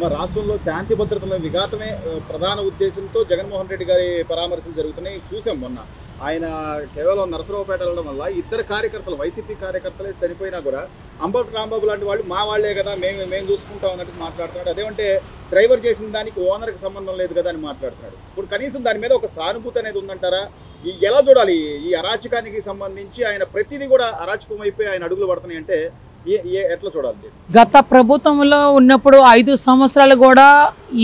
రాష్ట్రంలో శాంతి భద్రతల విఘాతమే ప్రధాన ఉద్దేశంతో జగన్మోహన్ రెడ్డి గారి పరామర్శలు జరుగుతున్నాయి. చూసాం మొన్న ఆయన కేవలం నరసరావుపేట వెళ్ళడం వల్ల ఇద్దరు కార్యకర్తలు వైసీపీ కార్యకర్తలే చనిపోయినా కూడా అంబటి రాంబాబు లాంటి వాళ్ళు మా వాళ్లే కదా మేము చూసుకుంటాం అన్నట్టు మాట్లాడుతున్నాడు. అదేమంటే డ్రైవర్ చేసిన దానికి ఓనర్కి సంబంధం లేదు కదా అని మాట్లాడుతున్నాడు. ఇప్పుడు కనీసం దాని మీద ఒక సానుభూతి అనేది ఉందంటారా? ఎలా చూడాలి ఈ అరాచకానికి సంబంధించి? ఆయన ప్రతిదీ కూడా అరాచకం అయిపోయి ఆయన అడుగులు పడుతున్నాయి అంటే ఎట్లా చూడాలి? గత ప్రభుత్వంలో ఉన్నప్పుడు 5 సంవత్సరాలు కూడా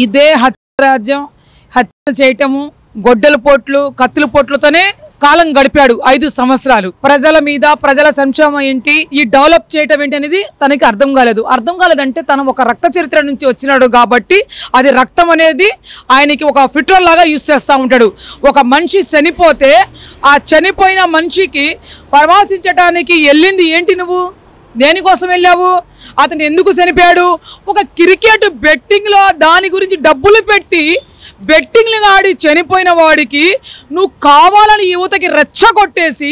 ఇదే హత్యారాజ్యం, హత్యలు చేయటము, గొడ్డల పోట్లు, కత్తుల పోట్లతోనే కాలం గడిపాడు 5 సంవత్సరాలు. ప్రజల మీద ప్రజల సంక్షేమం ఏంటి, ఈ డెవలప్ చేయటం ఏంటి అనేది తనకి అర్థం కాలేదంటే తను ఒక రక్త చరిత్ర నుంచి వచ్చినాడు కాబట్టి అది రక్తం అనేది ఆయనకి ఒక ఫిట్రోల్ లాగా యూజ్ చేస్తూ ఉంటాడు. ఒక మనిషి చనిపోతే ఆ చనిపోయిన మనిషికి పరామర్శించడానికి వెళ్ళింది ఏంటి? నువ్వు దేనికోసం వెళ్ళావు? అతను ఎందుకు చనిపోయాడు? ఒక క్రికెట్ బెట్టింగ్లో దాని గురించి డబ్బులు పెట్టి బెట్టింగ్లు ఆడి చనిపోయిన వాడికి నువ్వు కావాలని యువతకి రెచ్చగొట్టేసి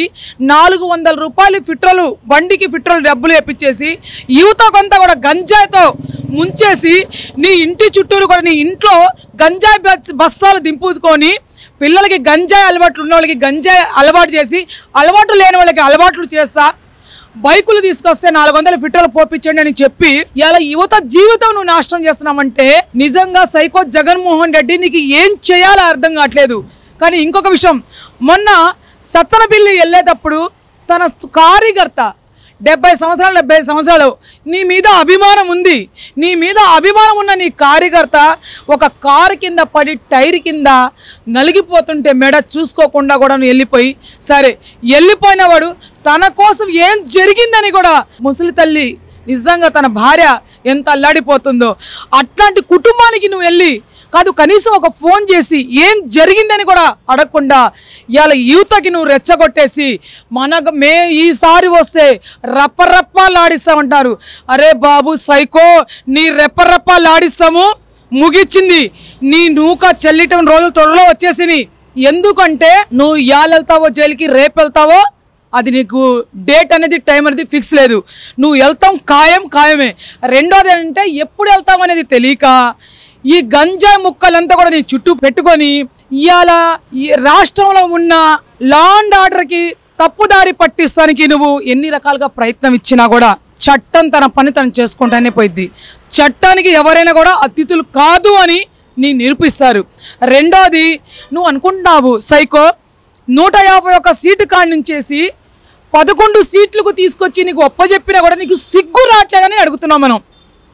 400 రూపాయలు పెట్రోల్ బండికి పెట్రోల్ డబ్బులు వేపించేసి యువత కొంత కూడా గంజాయితో ముంచేసి నీ ఇంటి చుట్టూరు కూడా నీ ఇంట్లో గంజాయి బస్తాలు దింపుకొని పిల్లలకి గంజాయి అలవాట్లు ఉన్న వాళ్ళకి గంజాయి అలవాటు చేసి అలవాట్లు లేని వాళ్ళకి అలవాట్లు చేస్తా బైకులు తీసుకొస్తే 400 పెట్రోల్ పోపించండి అని చెప్పి ఇలా యువత జీవితం నువ్వు నాశనం చేస్తున్నావంటే నిజంగా సైకో జగన్మోహన్ రెడ్డి నీకు ఏం చేయాలో అర్థం కావట్లేదు. కానీ ఇంకొక విషయం, మొన్న సత్తనపల్లి వెళ్ళేటప్పుడు తన కార్యకర్త 70 సంవత్సరాలు నీ మీద అభిమానం ఉంది, నీ మీద అభిమానం ఉన్న నీ కార్యకర్త ఒక కారు కింద పడి టైర్ కింద నలిగిపోతుంటే మెడ చూసుకోకుండా కూడా నువ్వు వెళ్ళిపోయి, సరే వెళ్ళిపోయిన వాడు తన కోసం ఏం జరిగిందని కూడా ముసలి తల్లి నిజంగా తన భార్య ఎంత అల్లాడిపోతుందో అట్లాంటి కుటుంబానికి నువ్వు వెళ్ళి కాదు కనీసం ఒక ఫోన్ చేసి ఏం జరిగిందని కూడా అడగకుండా ఇవాళ యువతకి నువ్వు రెచ్చగొట్టేసి ఈసారి వస్తే రప్పరప్పాలాడిస్తామంటారు. అరే బాబు సైకో, నీ రెప్పరప్పాలాడిస్తాము ముగిచ్చింది. నీ నూక చెల్లిటం రోజులు త్వరలో వచ్చేసినాయి. ఎందుకంటే నువ్వు ఇవాళ వెళ్తావో జైలుకి, రేపు వెళ్తావో అది నీకు డేట్ అనేది టైం అనేది ఫిక్స్ లేదు. నువ్వు వెళ్తాం ఖాయమే. రెండోది ఏంటంటే ఎప్పుడు వెళ్తావు అనేది తెలియక ఈ గంజాయి ముక్కలంతా కూడా నీ చుట్టూ పెట్టుకొని ఇవాళ ఈ రాష్ట్రంలో ఉన్న లా అండ్ ఆర్డర్కి తప్పుదారి పట్టిస్తానికి నువ్వు ఎన్ని రకాలుగా ప్రయత్నం ఇచ్చినా కూడా చట్టం తన పని తను చేసుకుంటానే పోయిద్ది. చట్టానికి ఎవరైనా కూడా అతిథులు కాదు అని నీ నిరూపిస్తారు. రెండోది నువ్వు అనుకుంటున్నావు సైకో 151 సీటు కాడి నుంచేసి 11 సీట్లకు తీసుకొచ్చి నీకు ఒప్పజెప్పినా కూడా నీకు సిగ్గు రావట్లేదని అడుగుతున్నాం మనం.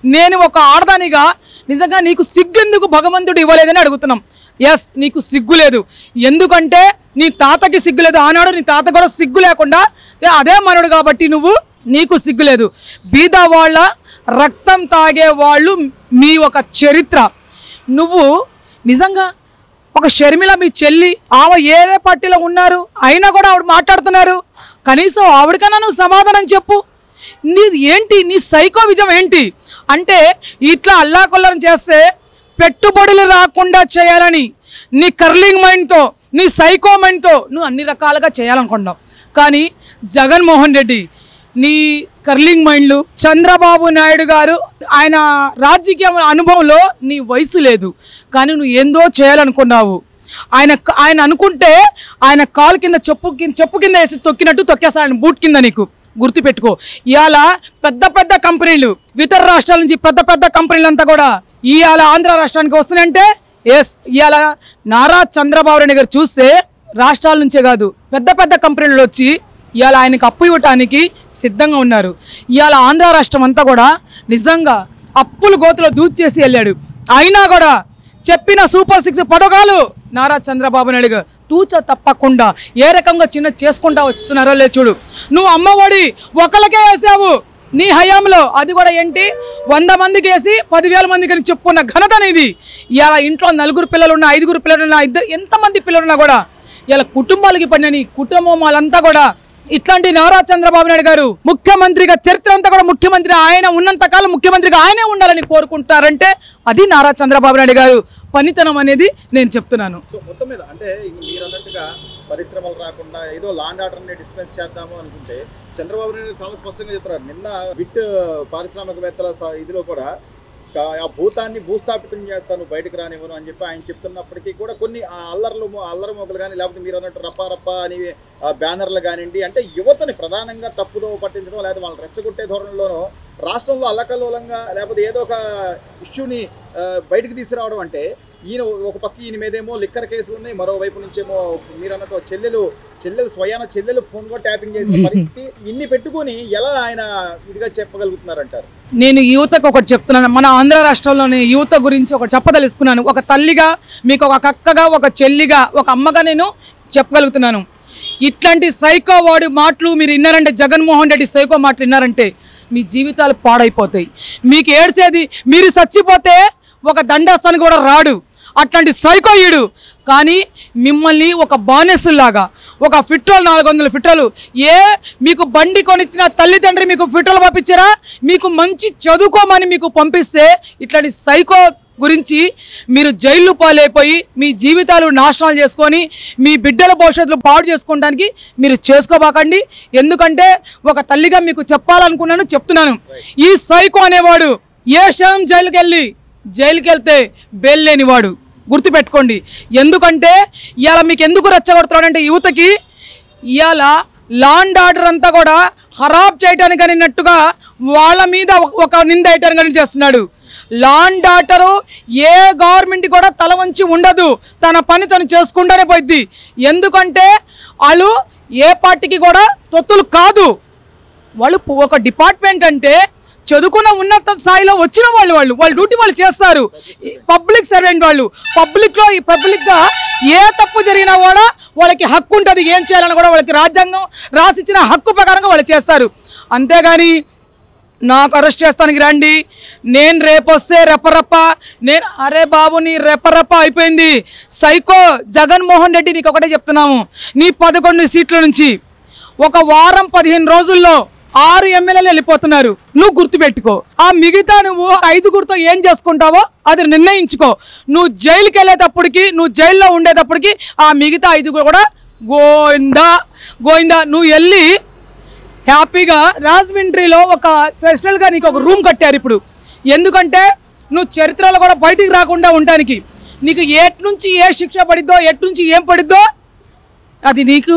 నేను ఒక ఆడదానిగా నిజంగా నీకు సిగ్గు ఎందుకు భగవంతుడు ఇవ్వలేదని అడుగుతున్నాం. ఎస్, నీకు సిగ్గు లేదు. ఎందుకంటే నీ తాతకి సిగ్గు లేదు. ఆనాడు నీ తాత కూడా సిగ్గు లేకుండా అదే మనడు కాబట్టి నీకు సిగ్గు లేదు. బీద వాళ్ళ రక్తం తాగే వాళ్ళు మీ ఒక చరిత్ర. నువ్వు నిజంగా ఒక షర్మిల మీ చెల్లి ఆమె ఏదే పార్టీలో ఉన్నారు అయినా కూడా ఆవిడ మాట్లాడుతున్నారు. కనీసం ఆవిడకన్నా నువ్వు సమాధానం చెప్పు. నీది ఏంటి? నీ సైకో విజయం ఏంటి? అంటే ఇట్లా అల్లాకొల్లం చేస్తే పెట్టుబడులు రాకుండా చేయాలని నీ కర్లింగ్ మైండ్తో, నీ సైకో మైండ్తో నువ్వు అన్ని రకాలుగా చేయాలనుకుంటున్నావు. కానీ జగన్మోహన్ రెడ్డి నీ కర్లింగ్ మైండ్లు, చంద్రబాబు నాయుడు గారు ఆయన రాజకీయ అనుభవంలో నీ వయసు లేదు కానీ నువ్వు ఏందో చేయాలనుకున్నావు. ఆయన అనుకుంటే ఆయన కాలు కింద చెప్పు కింద వేసి తొక్కినట్టు తొక్కేస్తాడు ఆయన బూట్ కింద. నీకు గుర్తుపెట్టుకో, ఇవాళ పెద్ద కంపెనీలు ఇతర రాష్ట్రాల నుంచి పెద్ద కంపెనీలు అంతా కూడా ఇవాళ ఆంధ్ర రాష్ట్రానికి వస్తున్నాయంటే ఎస్, ఇవాళ నారా చంద్రబాబు నాయుడు గారు చూస్తే రాష్ట్రాల నుంచే కాదు పెద్ద కంపెనీలు వచ్చి ఇవాళ ఆయనకు అప్పు ఇవ్వటానికి సిద్ధంగా ఉన్నారు. ఇవాళ ఆంధ్ర రాష్ట్రం అంతా కూడా నిజంగా అప్పులు గోతులో దూచేసి వెళ్ళాడు. అయినా కూడా చెప్పిన సూపర్ 6 పథకాలు నారా చంద్రబాబు నాయుడు గారు తూచ తప్పకుండా ఏ రకంగా చిన్న చేసుకుంటా వస్తున్నారో లేదు చూడు. నువ్వు అమ్మఒడి ఒకరికే వేసావు నీ హయాంలో, అది కూడా ఏంటి 100 మందికి వేసి 10,000 మందికి అని చెప్పుకున్న ఘనత అనేది. ఇలా ఇంట్లో 4 పిల్లలున్నా 5 పిల్లలున్నా ఎంతమంది పిల్లలున్నా కూడా ఇలా కుటుంబాలకి పడిన నీ కుటుంబం వాళ్ళంతా కూడా ఇట్లాంటి నారా చంద్రబాబు నాయుడు గారు ముఖ్యమంత్రిగా చరిత్ర అంతా కూడా ముఖ్యమంత్రి ఆయన ఉన్నంత కాలం ముఖ్యమంత్రిగా ఆయనే ఉండాలని కోరుకుంటారంటే అది నారా చంద్రబాబు నాయుడు గారు పనితనం అనేది నేను చెప్తున్నాను. మొత్తం మీద అంటే మీరు అన్నట్టుగా పరిశ్రమలు రాకుండా ఏదో లా అండ్ ఆర్డర్ని డిస్పెన్స్ చేద్దాము అనుకుంటే చంద్రబాబు నాయుడు చాలా స్పష్టంగా చెప్తున్నారు. నిన్న బిట్ పారిశ్రామికవేత్తల ఇదిలో కూడా ఆ భూతాన్ని భూస్థాపితం చేస్తాను, బయటకు రానివ్వను అని చెప్పి ఆయన చెప్తున్నప్పటికీ కూడా కొన్ని అల్లరి మొక్కలు కానీ, లేకపోతే మీరు అన్నట్టు రప్పా రప్పా అని బ్యానర్లు కానివ్వండి, అంటే యువతని ప్రధానంగా తప్పుదో పట్టించడం, లేకపోతే వాళ్ళని రెచ్చగొట్టే ధోరణిలోనో రాష్ట్రంలో అల్లకల్లోలంగా లేకపోతే ఏదో ఒక ఇష్యూని బయటకు తీసుకురావడం. అంటే ఈయన ఒక పక్క ఈయన మీదేమో లిక్కర్ కేసులు ఉన్నాయి, మరోవైపు నుంచేమో మీరు అన్నట్టు చెల్లెలు ఫోన్ కూడా ట్యాపింగ్ చేసిన పరిస్థితి. ఇన్ని పెట్టుకొని ఎలా ఆయన ఇదిగా చెప్పగలుగుతున్నారంటారు? నేను యువతకు ఒకటి చెప్తున్నాను, మన ఆంధ్ర రాష్ట్రంలోని యువత గురించి ఒకటి చెప్పదలుచుకున్నాను. ఒక తల్లిగా, మీకు ఒక అక్కగా, ఒక చెల్లిగా, ఒక అమ్మగా నేను చెప్పగలుగుతున్నాను. ఇట్లాంటి సైకో వాడి మాటలు మీరు విన్నారంటే, జగన్మోహన్ రెడ్డి సైకో మాటలు విన్నారంటే మీ జీవితాలు పాడైపోతాయి. మీకు ఏడ్చేది, మీరు చచ్చిపోతే ఒక దండస్థానికి కూడా రాడు, అట్లాంటి సైకోయుడు. కానీ మిమ్మల్ని ఒక బానిసల్లాగా, ఒక పెట్రోల్ 400 పెట్రోలు, మీకు బండి కొనిచ్చిన తల్లిదండ్రి మీకు పెట్రోల్ పంపించారా? మీకు మంచి చదువుకోమని మీకు పంపిస్తే ఇట్లాంటి సైకో గురించి మీరు జైలు పాలైపోయి మీ జీవితాలు నాశనాలు చేసుకొని మీ బిడ్డల భవిష్యత్తులు పాడు చేసుకోవడానికి మీరు చేసుకోబాకండి. ఎందుకంటే ఒక తల్లిగా మీకు చెప్పాలనుకున్నాను, చెప్తున్నాను. ఈ సైకో అనేవాడు ఏ క్షణం జైలుకి వెళ్తే బెయిల్ లేనివాడు, గుర్తుపెట్టుకోండి. ఎందుకంటే ఇవాళ మీకు ఎందుకు రెచ్చగొడుతున్నాడంటే యువతకి ఇవాళ లా అండ్ ఆర్డర్ అంతా కూడా ఖరాబ్ చేయడానికి అన్నట్టుగా వాళ్ళ మీద ఒక నింద వేయటానికి చేస్తున్నాడు. Law and order A government కూడా తల వంచి ఉండదు, తన పని తను చేసుకుంటూనే పోయిద్ది. ఎందుకంటే వాళ్ళు ఏ పార్టీకి కూడా తొత్తులు కాదు. వాళ్ళు ఒక డిపార్ట్మెంట్ అంటే చదువుకున్న ఉన్నత స్థాయిలో వచ్చిన వాళ్ళ డ్యూటీ వాళ్ళు చేస్తారు. పబ్లిక్ సర్వెంట్ వాళ్ళు పబ్లిక్గా ఏ తప్పు జరిగినా కూడా వాళ్ళకి హక్కు ఉంటుంది, ఏం చేయాలని కూడా వాళ్ళకి రాజ్యాంగం రాసిచ్చిన హక్కు ప్రకారంగా వాళ్ళు చేస్తారు. అంతేగాని నాకు అరెస్ట్ చేస్తానికి రండి, నేను రేపు వస్తే రెప్పరప్ప, అరే బాబు నీ రెప్పరప్ప అయిపోయింది. సైకో జగన్మోహన్ రెడ్డి, నీకు ఒకటే చెప్తున్నాము, నీ 11 సీట్ల నుంచి ఒక వారం 15 రోజుల్లో 6 ఎమ్మెల్యేలు వెళ్ళిపోతున్నారు. నువ్వు గుర్తుపెట్టుకో. ఆ మిగతా నువ్వు 5గురితో ఏం చేసుకుంటావో అది నిర్ణయించుకో. నువ్వు జైలుకి వెళ్ళేటప్పటికి, నువ్వు జైల్లో ఉండేటప్పటికి ఆ మిగతా 5 కూడా గోయిందా. నువ్వు వెళ్ళి హ్యాపీగా రాజమండ్రిలో ఒక స్పెషల్గా నీకు ఒక రూమ్ కట్టారు ఇప్పుడు. ఎందుకంటే నువ్వు చరిత్రలో కూడా బయటికి రాకుండా ఉండడానికి. నీకు నుంచి ఏ శిక్ష పడిద్దో, నుంచి ఏం పడిద్దో అది నీకు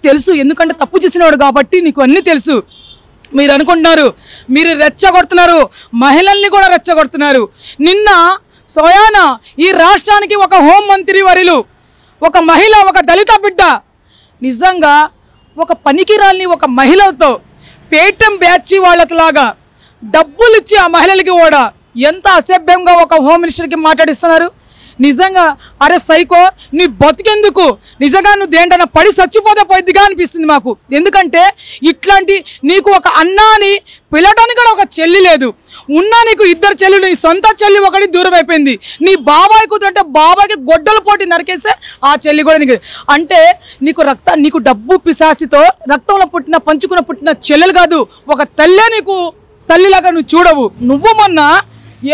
తెలుసు. ఎందుకంటే తప్పు చేసినవాడు కాబట్టి నీకు అన్నీ తెలుసు. మీరు అనుకుంటున్నారు మీరు రెచ్చగొడుతున్నారు, మహిళల్ని కూడా రెచ్చగొడుతున్నారు. నిన్న స్వయాన ఈ రాష్ట్రానికి ఒక హోంమంత్రి వర్యులు, ఒక మహిళ, ఒక దళిత బిడ్డ నిజంగా ఒక పనికిరాల్ని ఒక మహిళలతో పేటెం బ్యాచ్ వాళ్ళలాగా డబ్బులు ఇచ్చి ఆ మహిళలకి కూడా ఎంత అసభ్యంగా ఒక హోమ్ మినిస్టర్కి మాట్లాడిస్తున్నారు. నిజంగా అరే సైకో, నీ బతికెందుకు? నిజంగా నువ్వు దేంటన్నా పడి చచ్చిపోతే పోయిద్దిగా అనిపిస్తుంది మాకు. ఎందుకంటే ఇట్లాంటి నీకు ఒక అన్నాని పిలవడానికి కూడా ఒక చెల్లి లేదు. ఉన్నా నీకు 2 చెల్లులు, నీ సొంత చెల్లి ఒకటి దూరం అయిపోయింది. నీ బాబాయ్ కూతుంటే బాబాయ్కి గొడ్డలు పోటీ నరికేస్తే ఆ చెల్లి కూడా నీకు అంటే నీకు డబ్బు పిశాసితో రక్తంలో పంచుకున్న పుట్టిన చెల్లెలు కాదు, ఒక తల్లే నీకు తల్లిలాగా నువ్వు చూడవు. నువ్వు మొన్న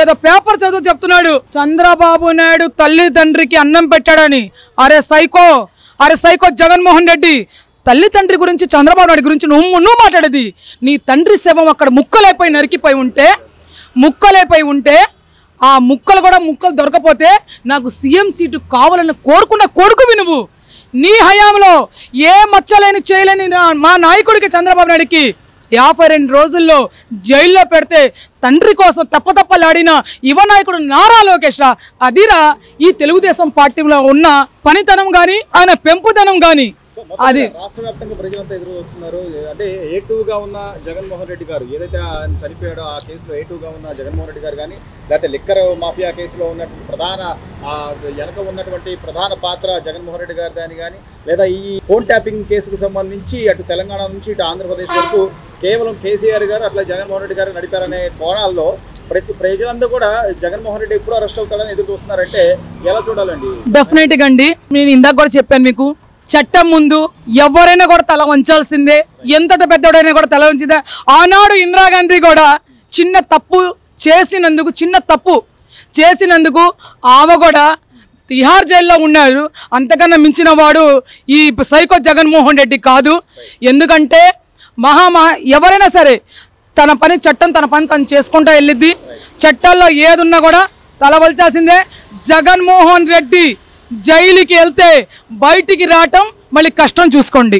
ఏదో పేపర్ చదువు చెప్తున్నాడు చంద్రబాబు నాయుడు తల్లిదండ్రికి అన్నం పెట్టాడని. అరే సైకో జగన్మోహన్ రెడ్డి, తల్లి తండ్రి గురించి చంద్రబాబు నాయుడు గురించి నువ్వు మాట్లాడేది. నీ తండ్రి శవం అక్కడ నరికిపోయి ఉంటే ఆ ముక్కలు దొరకపోతే నాకు సీఎం సీటు కావాలని కోరుకున్న కొడుకువి నువ్వు. నీ హయాంలో ఏ మచ్చలేని చేయలేని మా నాయకుడికి చంద్రబాబు నాయుడికి 52 రోజుల్లో జైల్లో పెడితే తండ్రి కోసం తప్పలాడిన యువ నాయకుడు నారా లోకేష్. అదిరా ఈ తెలుగుదేశం పార్టీలో ఉన్న పనితనం కానీ, ఆయన పెంపుదనం కానీ. అది రాష్ట్ర వ్యాప్తంగా ప్రజలంతా ఎదురు వస్తున్నారు. అంటే A2గా ఉన్న జగన్మోహన్ రెడ్డి గారు ఏదైతే ఆయన చనిపోయాడో ఆ కేసులో A2గా ఉన్న జగన్మోహన్ రెడ్డి గారు కానీ, లేకపోతే లిక్కర్ మాఫియా కేసులో ఉన్నటువంటి వెనక ఉన్నటువంటి ప్రధాన పాత్ర జగన్మోహన్ రెడ్డి గారి దాని కానీ, లేదా ఈ ఫోన్ ట్యాపింగ్ కేసుకు సంబంధించి అటు తెలంగాణ నుంచి ఇటు ఆంధ్రప్రదేశ్ వరకు కేవలం కేసీఆర్ గారు అట్లా జగన్మోహన్ రెడ్డి గారు నడిపారనే కోణాల్లో ప్రజలందరూ కూడా జగన్మోహన్ రెడ్డి ఎప్పుడు అరెస్ట్ అవుతాడని ఎదురు చూస్తున్నారంటే ఎలా చూడాలండి? డెఫినెట్గా అండి, నేను ఇందాక కూడా చెప్పాను మీకు, చట్టం ముందు ఎవరైనా కూడా తల వంచాల్సిందే. ఎంతటి పెద్దోడైనా కూడా తల వంచిందే. ఆనాడు ఇందిరాగాంధీ కూడా చిన్న తప్పు చేసినందుకు ఆమె కూడా తిహార్ జైల్లో ఉన్నారు. అంతకన్నా మించిన వాడు ఈ సైకో జగన్మోహన్ రెడ్డి కాదు. ఎందుకంటే ఎవరైనా సరే తన పని చట్టం తన పని తను చేసుకుంటూ వెళ్ళిద్ది. చట్టాల్లో ఏదున్నా కూడా తలవల్చాల్సిందే. జగన్మోహన్ రెడ్డి జైలుకి వెళ్తే బయటికి రావటం మళ్ళీ కష్టం చూసుకోండి.